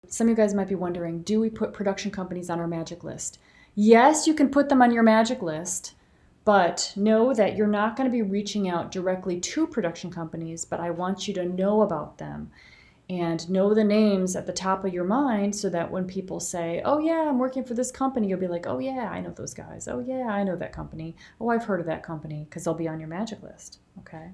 Some of you guys might be wondering, do we put production companies on our magic list? Yes, you can put them on your magic list, but know that you're not going to be reaching out directly to production companies, but I want you to know about them and know the names at the top of your mind so that when people say, oh yeah, I'm working for this company, you'll be like, oh yeah, I know those guys. Oh yeah, I know that company. Oh, I've heard of that company, because they'll be on your magic list, okay?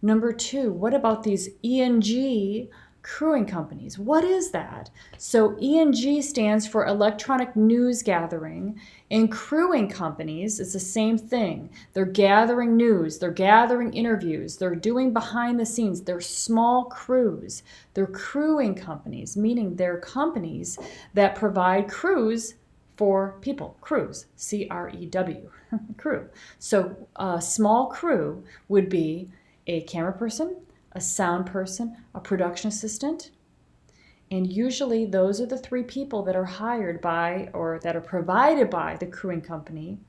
Number two, what about these ENG crewing companies? What is that? So ENG stands for electronic news gathering, and crewing companies is the same thing. They're gathering news, they're gathering interviews, they're doing behind the scenes. They're small crews. They're crewing companies, meaning they're companies that provide crews for people. Crews, C-R-E-W, crew. So a small crew would be a camera person, a sound person, a production assistant. And usually those are the three people that are hired by or that are provided by the crewing company.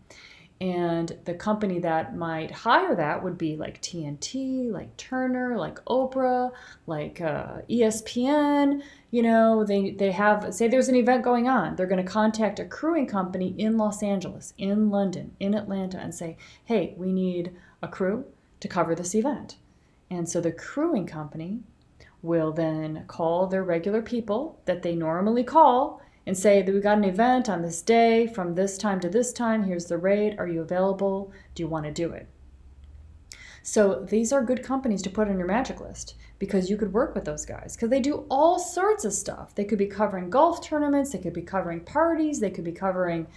And the company that might hire that would be like TNT, like Turner, like Oprah, like ESPN. You know, they have, say there's an event going on. They're going to contact a crewing company in Los Angeles, in London, in Atlanta, and say, hey, we need a crew to cover this event. And so the crewing company will then call their regular people that they normally call and say that we got an event on this day from this time to this time. Here's the rate. Are you available? Do you want to do it? So these are good companies to put on your magic list because you could work with those guys because they do all sorts of stuff. They could be covering golf tournaments. They could be covering parties. They could be covering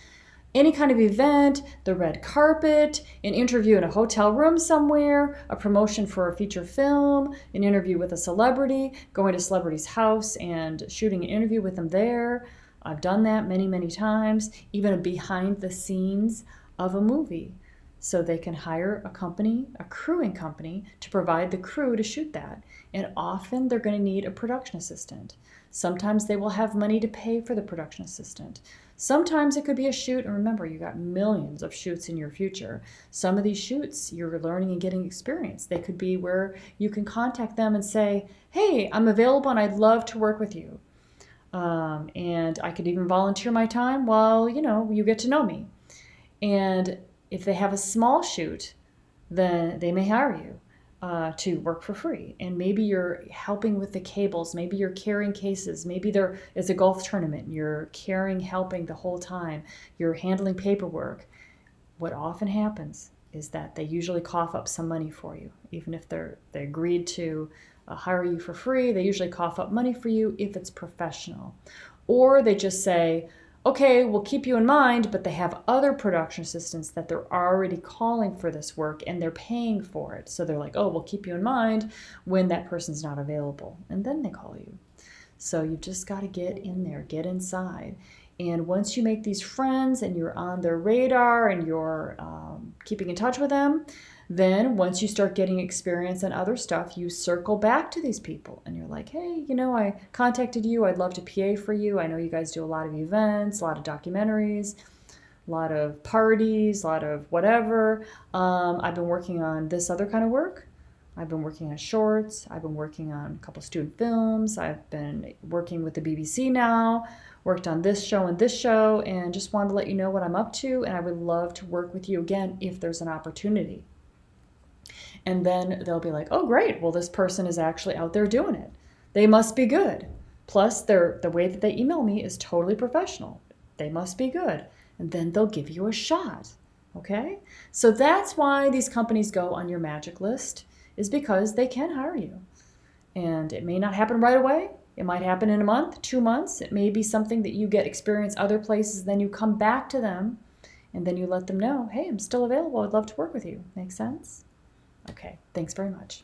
any kind of event, the red carpet, an interview in a hotel room somewhere, a promotion for a feature film, an interview with a celebrity, going to a celebrity's house and shooting an interview with them there. I've done that many, many times, even a behind the scenes of a movie. So they can hire a company, a crewing company, to provide the crew to shoot that. And often they're going to need a production assistant. Sometimes they will have money to pay for the production assistant. Sometimes it could be a shoot, and remember, you got millions of shoots in your future. Some of these shoots, you're learning and getting experience. They could be where you can contact them and say, hey, I'm available and I'd love to work with you. And I could even volunteer my time while, you get to know me. And if they have a small shoot, then they may hire you to work for free. And maybe you're helping with the cables. Maybe you're carrying cases. Maybe there is a golf tournament. You're helping the whole time. You're handling paperwork. What often happens is that they usually cough up some money for you. Even if they agreed to hire you for free, they usually cough up money for you if it's professional. Or they just say, okay, we'll keep you in mind, but they have other production assistants that they're already calling for this work and they're paying for it. So they're like, oh, we'll keep you in mind when that person's not available. And then they call you. So you've just got to get in there, get inside. And once you make these friends and you're on their radar and you're keeping in touch with them, then once you start getting experience and other stuff, you circle back to these people and you're like, hey, I contacted you. I'd love to PA for you. I know you guys do a lot of events, a lot of documentaries, a lot of parties, a lot of whatever. I've been working on this other kind of work. I've been working on shorts. I've been working on a couple student films. I've been working with the BBC now, worked on this show and just wanted to let you know what I'm up to. And I would love to work with you again if there's an opportunity. And then they'll be like, oh, great. Well, this person is actually out there doing it. They must be good. Plus, the way that they email me is totally professional. They must be good. And then they'll give you a shot. Okay? So that's why these companies go on your magic list, is because they can hire you. And it may not happen right away. It might happen in a month, 2 months. It may be something that you get experience other places. Then you come back to them and then you let them know, hey, I'm still available. I'd love to work with you. Make sense? Okay, thanks very much.